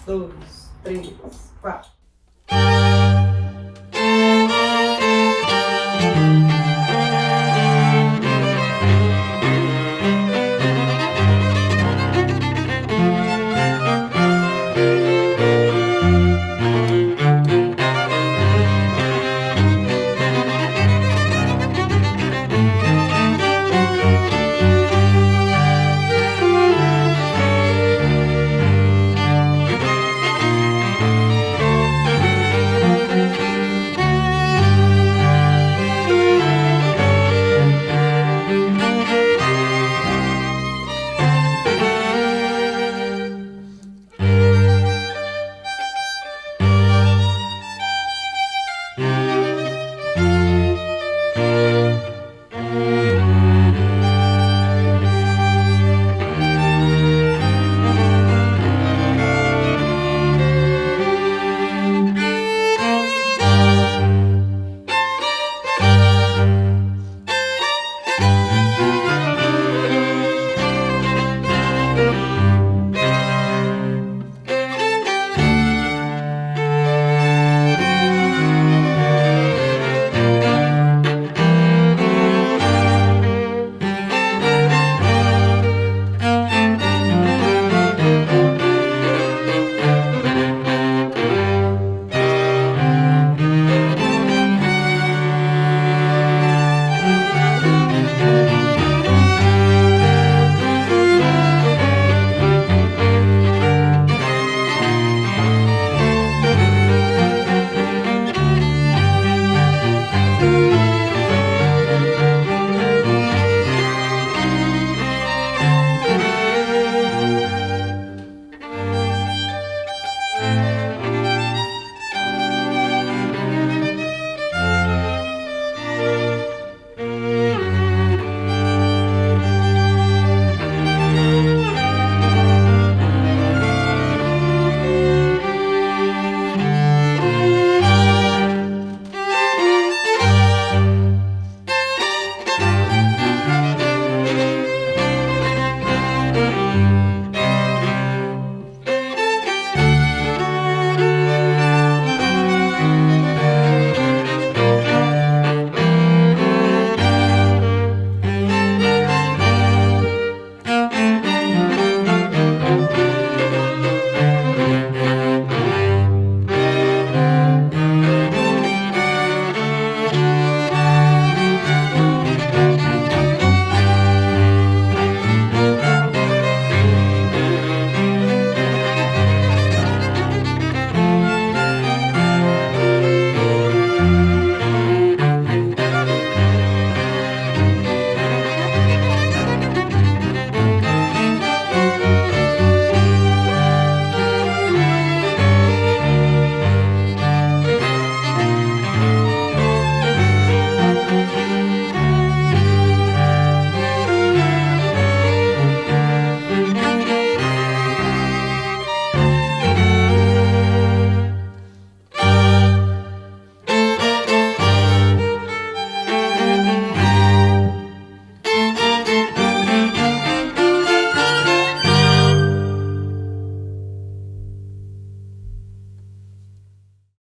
dois, três, quatro.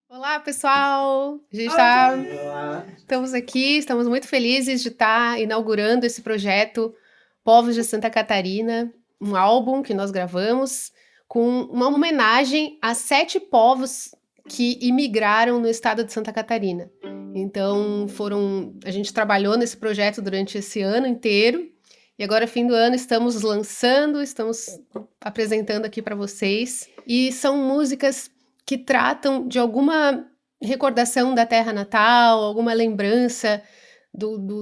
Olá, pessoal! Estamos aqui, estamos muito felizes de estar inaugurando esse projeto Povos de Santa Catarina, um álbum que nós gravamos com uma homenagem a 7 povos que imigraram no estado de Santa Catarina. Então, a gente trabalhou nesse projeto durante esse ano inteiro e agora, fim do ano, estamos apresentando aqui para vocês. E são músicas que tratam de alguma recordação da terra natal, alguma lembrança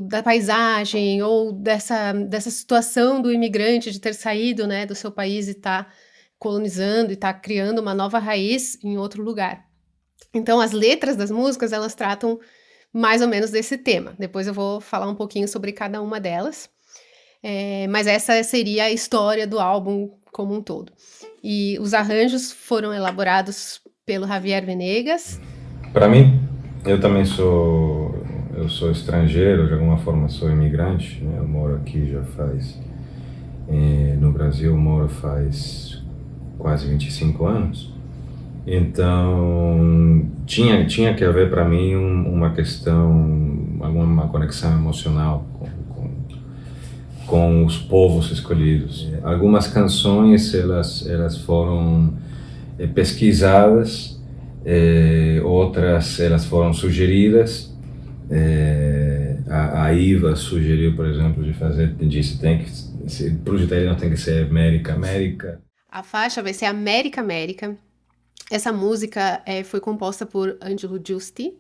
da paisagem ou dessa situação do imigrante de ter saído, né, do seu país e estar colonizando e estar criando uma nova raiz em outro lugar. Então, as letras das músicas, elas tratam mais ou menos desse tema. Depois eu vou falar um pouquinho sobre cada uma delas. Mas essa seria a história do álbum como um todo. E os arranjos foram elaborados pelo Javier Venegas. Para mim, eu também sou estrangeiro, de alguma forma sou imigrante, né? Eu moro aqui já faz, no Brasil moro faz quase 25 anos. Então, tinha que haver para mim uma questão, alguma conexão emocional com os povos escolhidos. Algumas canções, elas foram pesquisadas, outras elas foram sugeridas. A Iva sugeriu, por exemplo, disse para os italianos tem que ser América, América. A faixa vai ser América, América. Essa música foi composta por Angelo Giusti,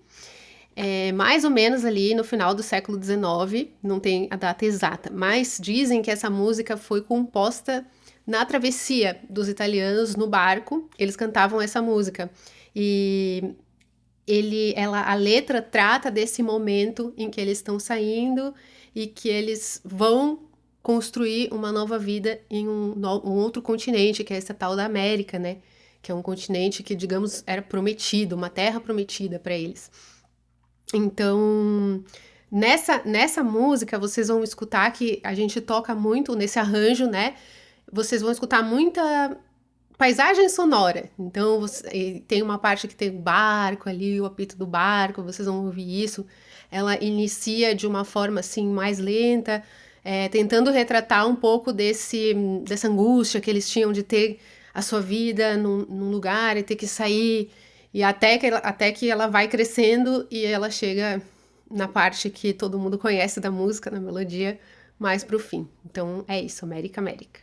mais ou menos ali no final do século XIX, não tem a data exata, mas dizem que essa música foi composta na travessia dos italianos no barco, eles cantavam essa música. E a letra trata desse momento em que eles estão saindo e que eles vão construir uma nova vida em um outro continente, que é essa tal da América, né? Que é um continente que, digamos, era prometido, uma terra prometida para eles. Então, nessa música, vocês vão escutar que a gente toca muito nesse arranjo, né? Vocês vão escutar muita paisagem sonora. Então, tem uma parte que tem o barco ali, o apito do barco, vocês vão ouvir isso. Ela inicia de uma forma, assim, mais lenta, tentando retratar um pouco dessa angústia que eles tinham de ter a sua vida num lugar e ter que sair, e até que ela vai crescendo e ela chega na parte que todo mundo conhece da música, na melodia, mais pro fim. Então é isso, América, América.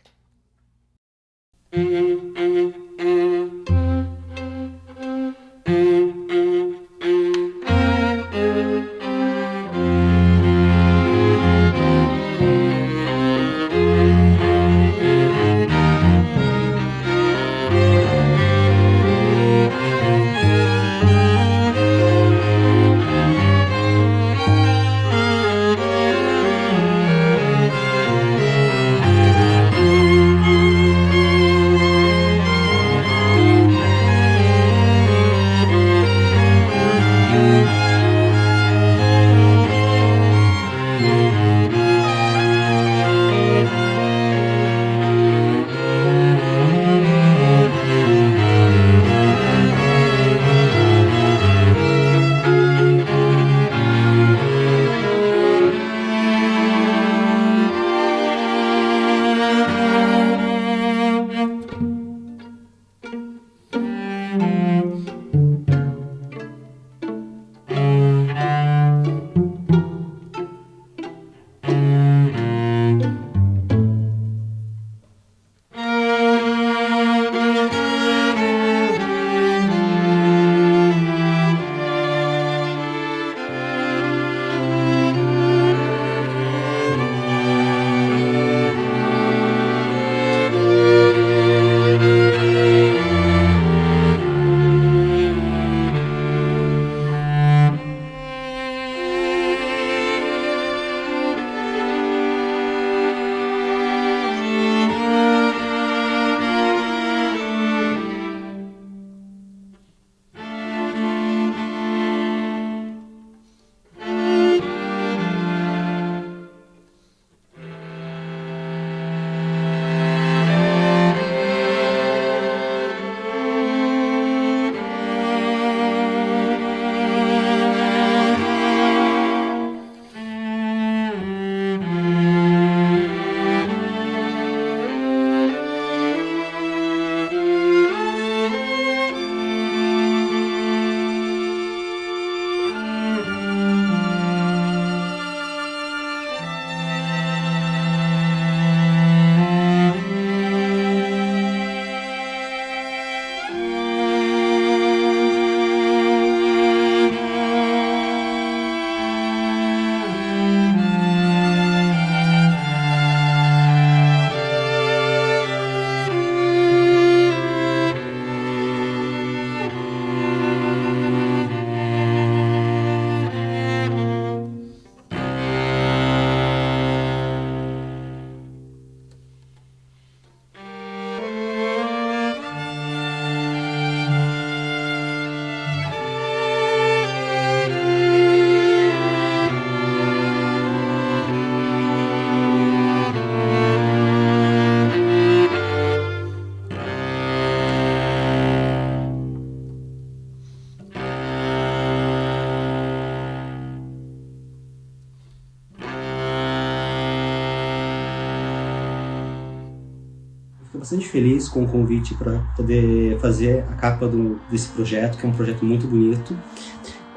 Fico bastante feliz com o convite para poder fazer a capa desse projeto, que é um projeto muito bonito.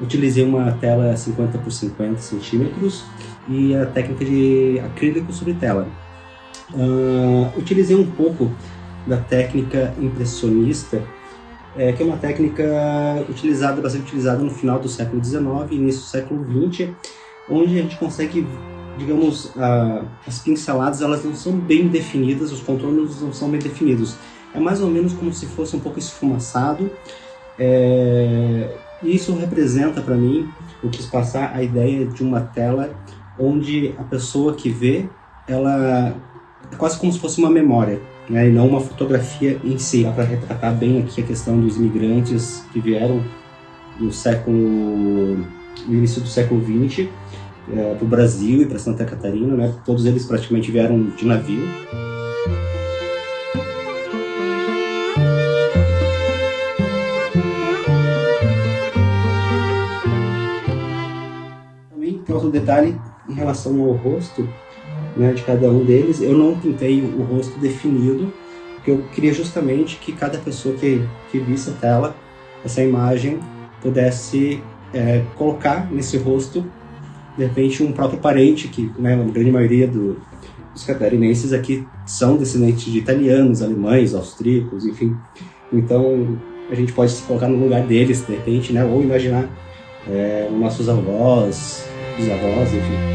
Utilizei uma tela 50 por 50 centímetros e a técnica de acrílico sobre tela. Utilizei um pouco da técnica impressionista, que é uma técnica bastante utilizada no final do século XIX e início do século XX, onde a gente consegue, digamos, as pinceladas elas não são bem definidas, os contornos não são bem definidos. É mais ou menos como se fosse um pouco esfumaçado. E isso representa para mim, eu quis passar a ideia de uma tela onde a pessoa que vê, ela é quase como se fosse uma memória, né, e não uma fotografia em si. Dá para retratar bem aqui a questão dos imigrantes que vieram no início do século XX para o Brasil e para Santa Catarina, né? Todos eles praticamente vieram de navio. Também tem outro detalhe em relação ao rosto, né, de cada um deles. Eu não pintei o rosto definido, porque eu queria justamente que cada pessoa que visse a tela, essa imagem, pudesse colocar nesse rosto, de repente, um próprio parente, que, né, a grande maioria dos catarinenses aqui são descendentes de italianos, alemães, austríacos, enfim. Então, a gente pode se colocar no lugar deles, de repente, né, ou imaginar nossos avós, bisavós, enfim.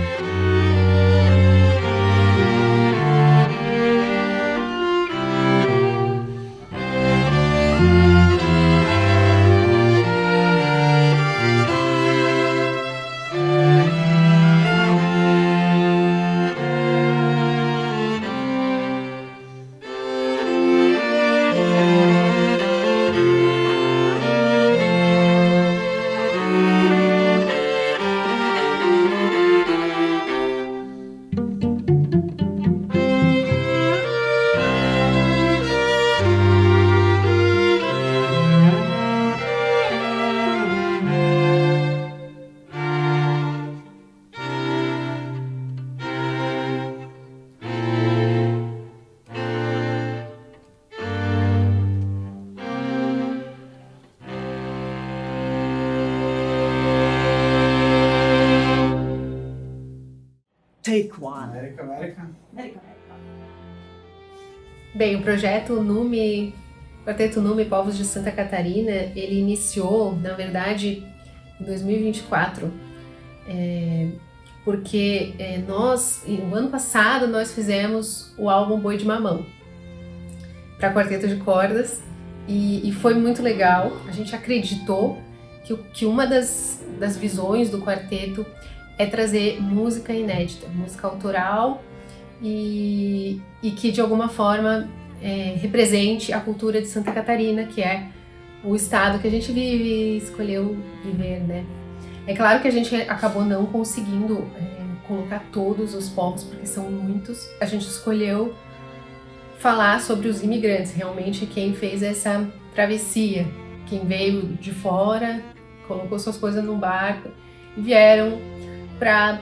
Take one. América. Bem, o projeto Quarteto Nume Povos de Santa Catarina, ele iniciou, na verdade, em 2024, porque no ano passado, nós fizemos o álbum Boi de Mamão para quarteto de cordas e foi muito legal. A gente acreditou que uma das visões do quarteto é trazer música inédita, música autoral e que de alguma forma represente a cultura de Santa Catarina, que é o estado que a gente vive, escolheu viver, né? É claro que a gente acabou não conseguindo colocar todos os povos, porque são muitos. A gente escolheu falar sobre os imigrantes, realmente quem fez essa travessia, quem veio de fora, colocou suas coisas no barco e vieram para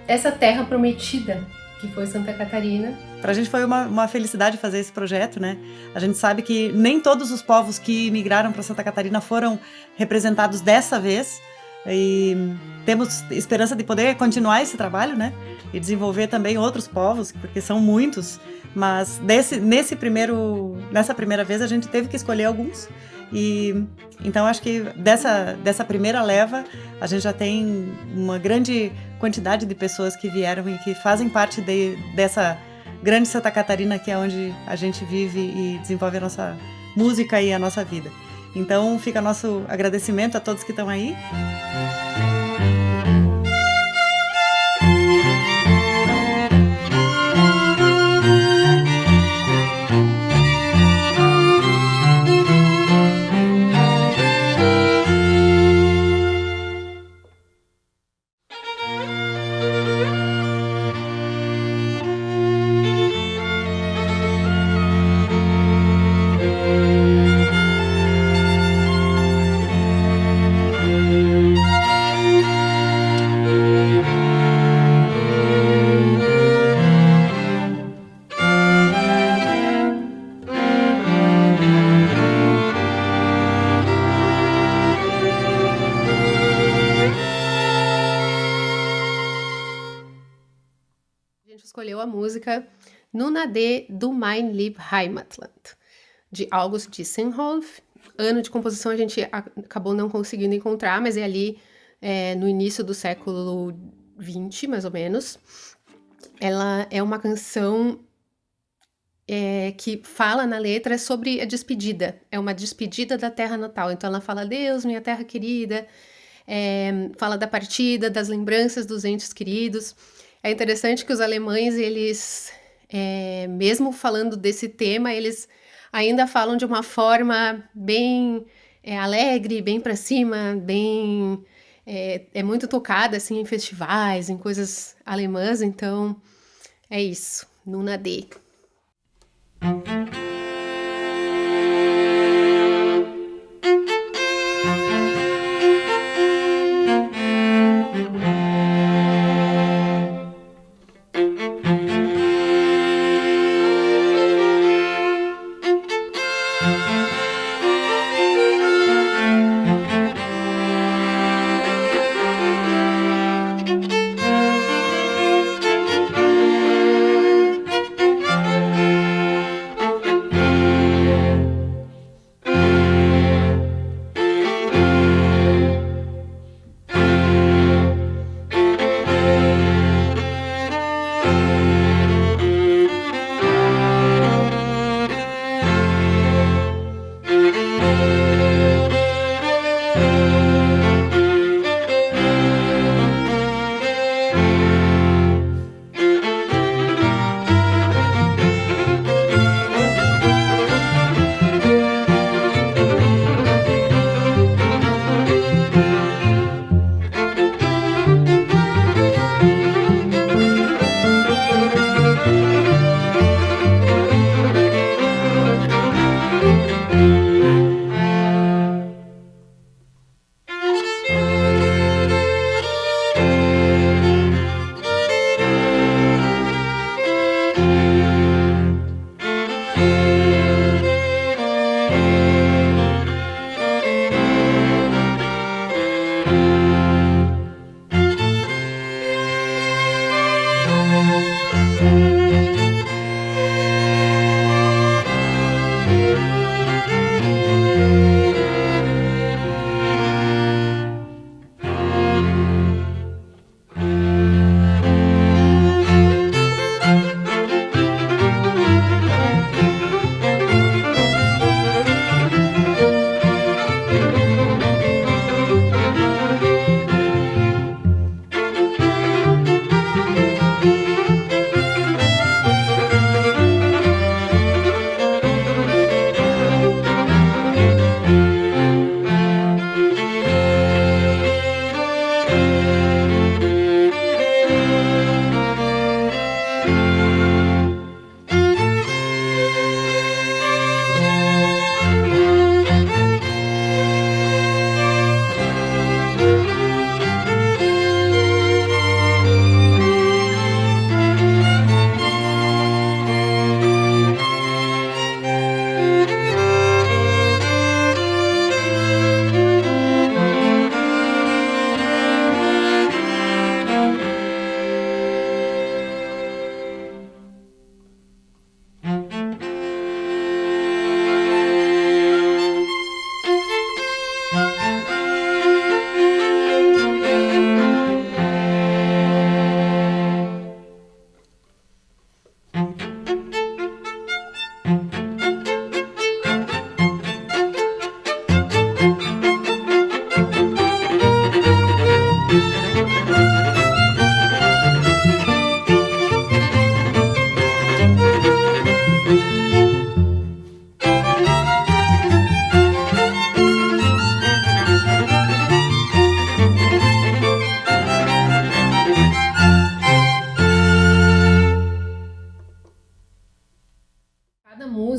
essa terra prometida que foi Santa Catarina. Pra gente foi uma felicidade fazer esse projeto, né? A gente sabe que nem todos os povos que migraram para Santa Catarina foram representados dessa vez e temos esperança de poder continuar esse trabalho, né? E desenvolver também outros povos, porque são muitos, mas nessa primeira vez a gente teve que escolher alguns. E então acho que dessa primeira leva a gente já tem uma grande quantidade de pessoas que vieram e que fazem parte dessa grande Santa Catarina, que é onde a gente vive e desenvolve a nossa música e a nossa vida. Então fica nosso agradecimento a todos que estão aí. música Nuna D do Mein Lieb Heimatland, de August Dissenhoff. Ano de composição a gente acabou não conseguindo encontrar, mas é ali no início do século XX, mais ou menos. Ela é uma canção que fala na letra sobre a despedida. É uma despedida da terra natal. Então ela fala, Deus, minha terra querida, fala da partida, das lembranças dos entes queridos. É interessante que os alemães, eles, mesmo falando desse tema, eles ainda falam de uma forma bem alegre, bem para cima, bem... É muito tocada, assim, em festivais, em coisas alemãs. Então, é isso. Nuna D.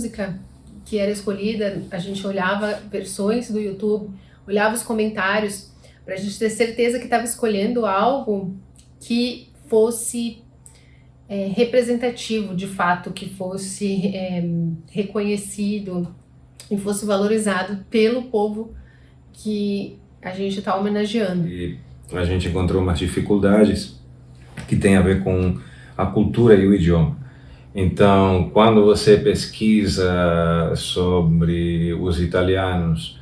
música que era escolhida, a gente olhava versões do YouTube, olhava os comentários, para a gente ter certeza que estava escolhendo algo que fosse representativo de fato, que fosse reconhecido e fosse valorizado pelo povo que a gente está homenageando. E a gente encontrou umas dificuldades que tem a ver com a cultura e o idioma. Então, quando você pesquisa sobre os italianos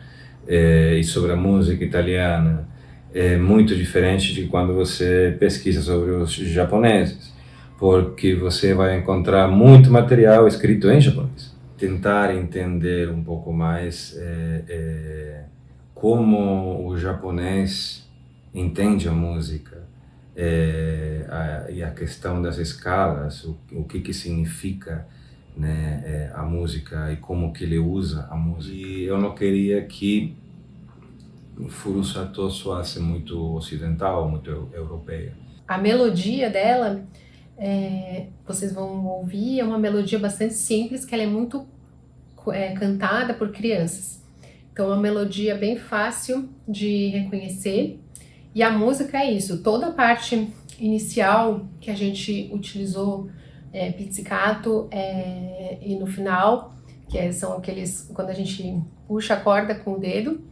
e sobre a música italiana, é muito diferente de quando você pesquisa sobre os japoneses, porque você vai encontrar muito material escrito em japonês. Tentar entender um pouco mais como o japonês entende a música e a questão das escalas, o que significa, né, a música e como que ele usa a música. E eu não queria que o Furu Sato soasse muito ocidental, muito europeia. A melodia dela, vocês vão ouvir, é uma melodia bastante simples, que ela é muito cantada por crianças. Então, é uma melodia bem fácil de reconhecer. E a música é isso, toda a parte inicial que a gente utilizou, pizzicato, e no final, são aqueles, quando a gente puxa a corda com o dedo,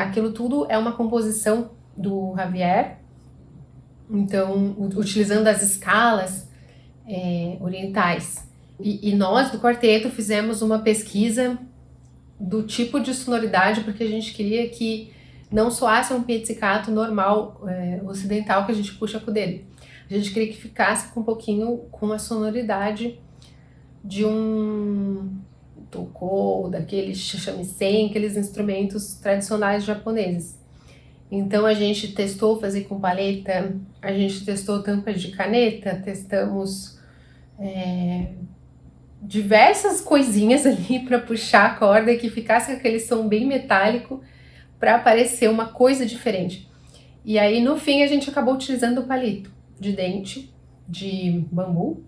aquilo tudo é uma composição do Javier, então, utilizando as escalas orientais. E nós, do quarteto, fizemos uma pesquisa do tipo de sonoridade, porque a gente queria que não soasse um pizzicato normal, ocidental, que a gente puxa com o dedo. A gente queria que ficasse com um pouquinho com a sonoridade de um tokô, daqueles shamisen, aqueles instrumentos tradicionais japoneses. Então a gente testou fazer com paleta, a gente testou tampas de caneta, testamos diversas coisinhas ali para puxar a corda e que ficasse com aquele som bem metálico para parecer uma coisa diferente. E aí no fim a gente acabou utilizando o palito de dente de bambu,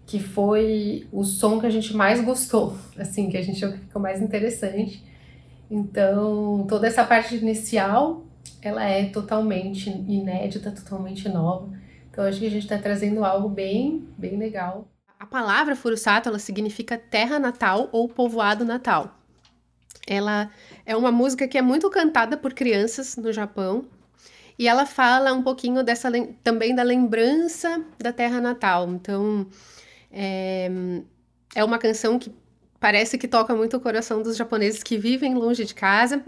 que foi o som que a gente mais gostou, assim, que a gente achou que ficou mais interessante. Então toda essa parte inicial, ela é totalmente inédita, totalmente nova. Então acho que a gente está trazendo algo bem, bem legal. A palavra Furusato, ela significa terra natal ou povoado natal. Ela é uma música que é muito cantada por crianças no Japão e ela fala um pouquinho também da lembrança da terra natal. Então, é uma canção que parece que toca muito o coração dos japoneses que vivem longe de casa.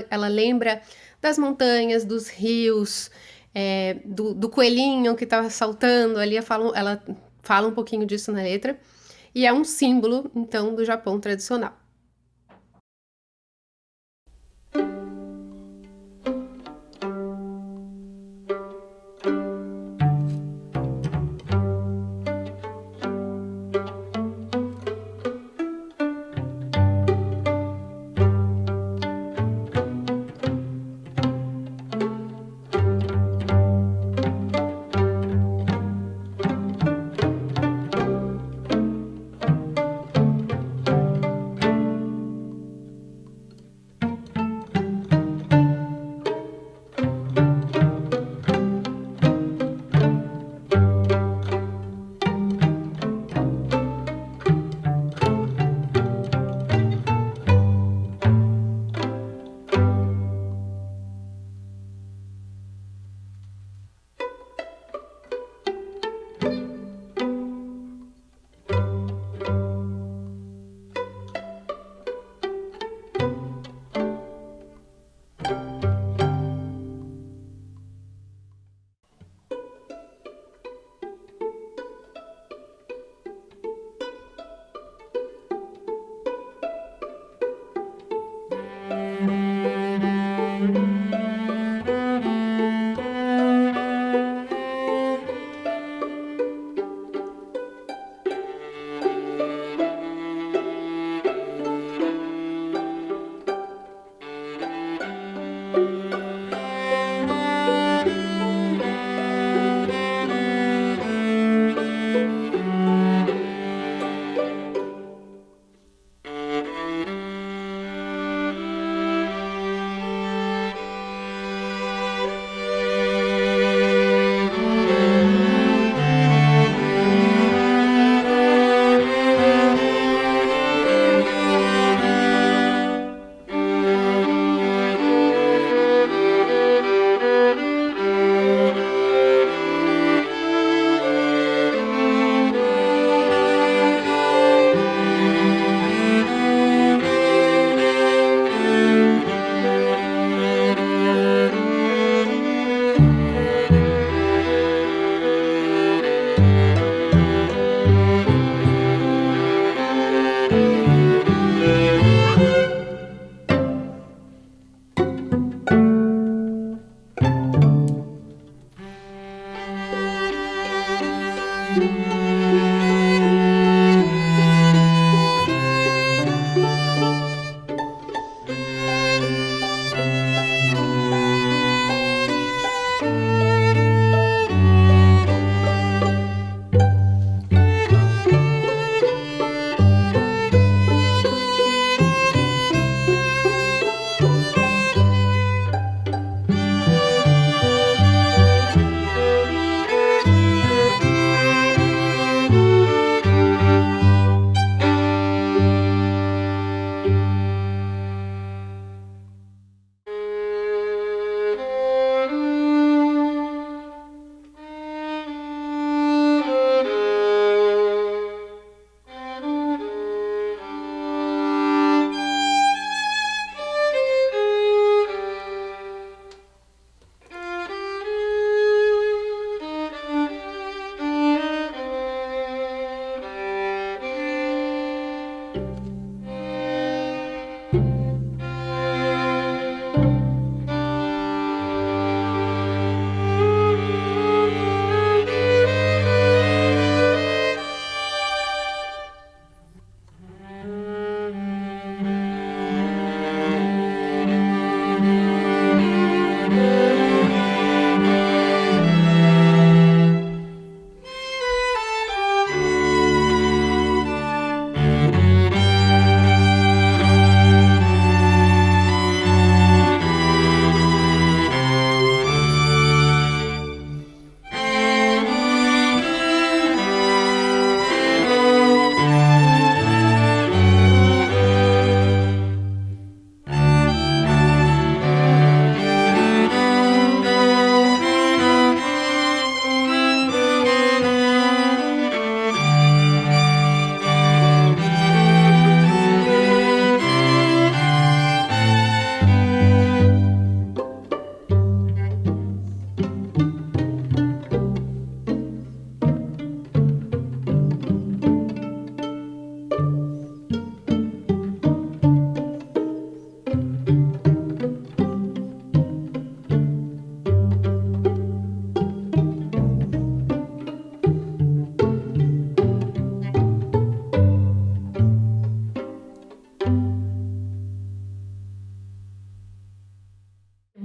Ela lembra das montanhas, dos rios, do coelhinho que estava saltando ali. Ela fala um pouquinho disso na letra. E é um símbolo, então, do Japão tradicional.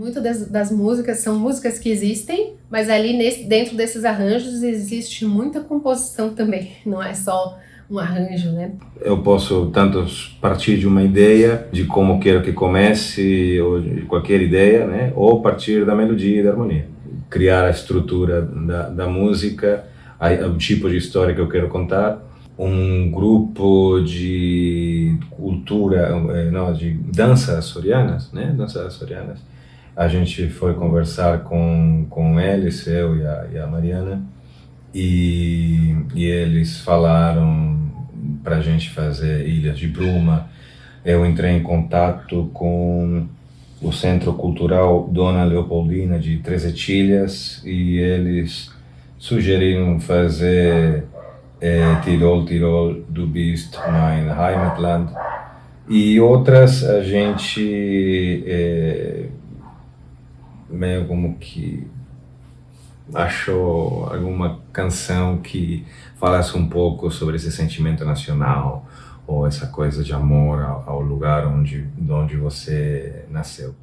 Muitas das músicas são músicas que existem, mas ali dentro desses arranjos existe muita composição também, não é só um arranjo, né? Eu posso tanto partir de uma ideia de como quero que comece, ou de qualquer ideia, né? Ou partir da melodia e da harmonia. Criar a estrutura da música, o tipo de história que eu quero contar, um grupo de cultura, não, de danças açorianas, né? Danças açorianas. A gente foi conversar com eles, eu e a Mariana, e eles falaram para a gente fazer Ilhas de Bruma. Eu entrei em contato com o Centro Cultural Dona Leopoldina de Três Etilhas e eles sugeriram fazer Tirol do Bist mein Heimatland, e outras a gente meio como que achou alguma canção que falasse um pouco sobre esse sentimento nacional ou essa coisa de amor ao lugar onde você nasceu.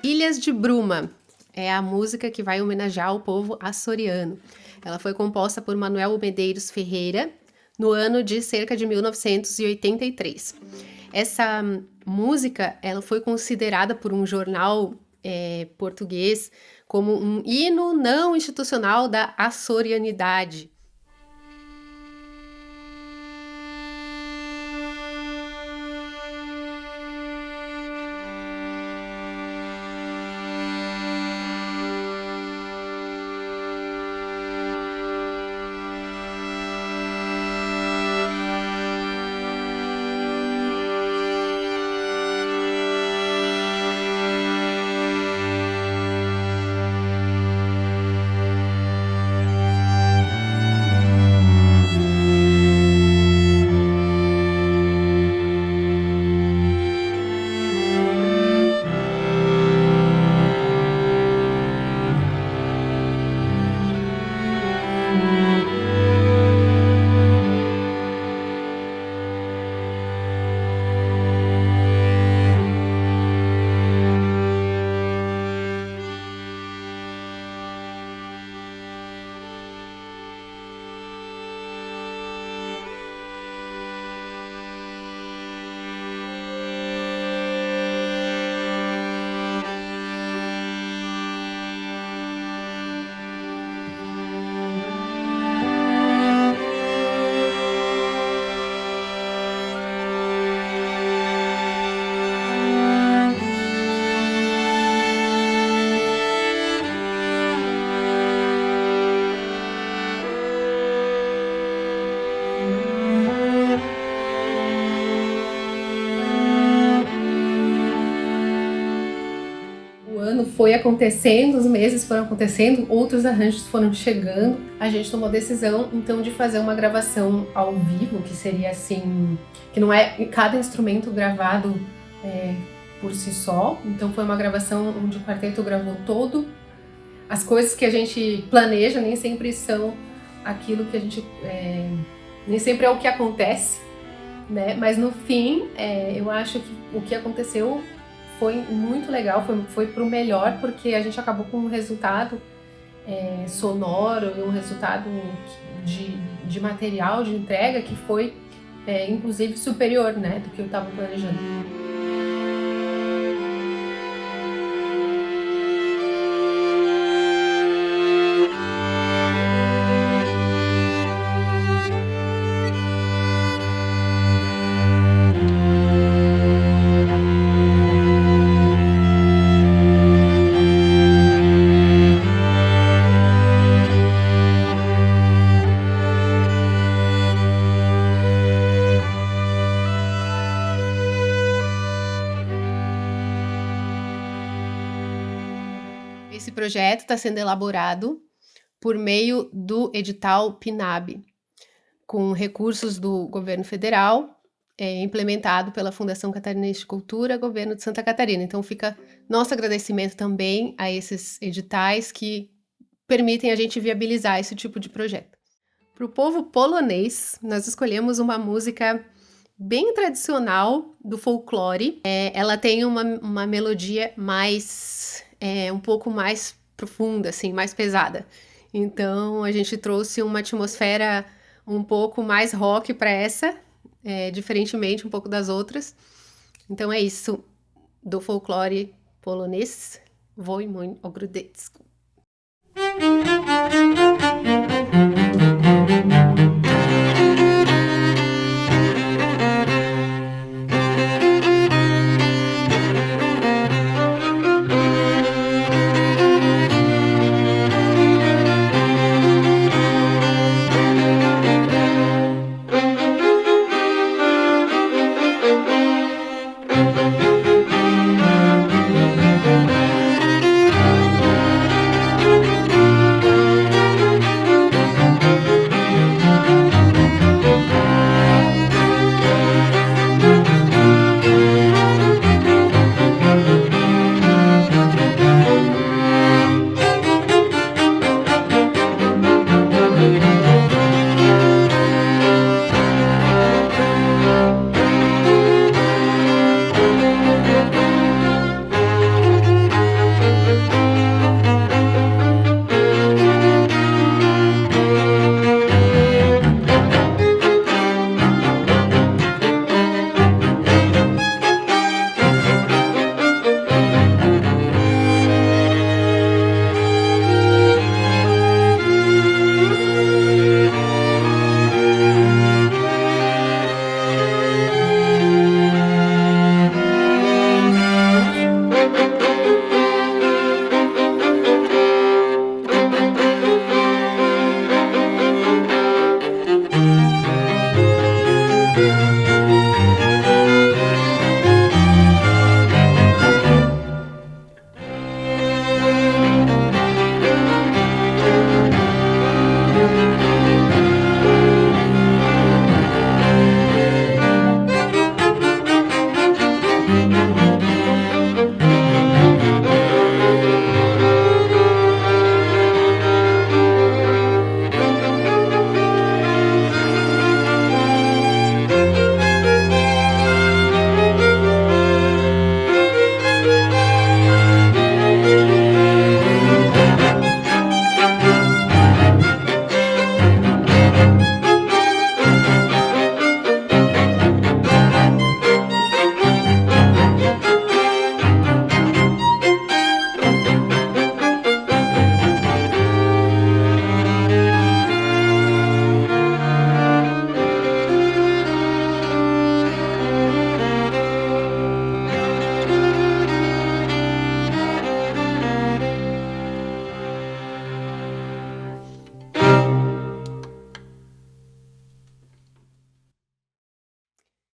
Ilhas de Bruma é a música que vai homenagear o povo açoriano. Ela foi composta por Manuel Medeiros Ferreira no ano de cerca de 1983. Essa música ela foi considerada por um jornal português como um hino não institucional da açorianidade. Foi acontecendo, os meses foram acontecendo, outros arranjos foram chegando. A gente tomou a decisão, então, de fazer uma gravação ao vivo, que seria assim, que não é cada instrumento gravado por si só. Então, foi uma gravação onde o quarteto gravou todo. As coisas que a gente planeja nem sempre são aquilo que a gente... nem sempre é o que acontece, né? Mas, no fim, eu acho que o que aconteceu foi muito legal, foi pro melhor, porque a gente acabou com um resultado sonoro e um resultado de material, de entrega, que foi, inclusive, superior, né, do que eu estava planejando. Esse projeto está sendo elaborado por meio do edital PNAB, com recursos do governo federal, implementado pela Fundação Catarinense de Cultura, governo de Santa Catarina. Então fica nosso agradecimento também a esses editais que permitem a gente viabilizar esse tipo de projeto. Para o povo polonês, nós escolhemos uma música bem tradicional do folclore. Ela tem uma melodia mais, um pouco mais profunda, assim, mais pesada. Então a gente trouxe uma atmosfera um pouco mais rock para essa, diferentemente um pouco das outras. Então é isso do folclore polonês. Voi mój ogródecku.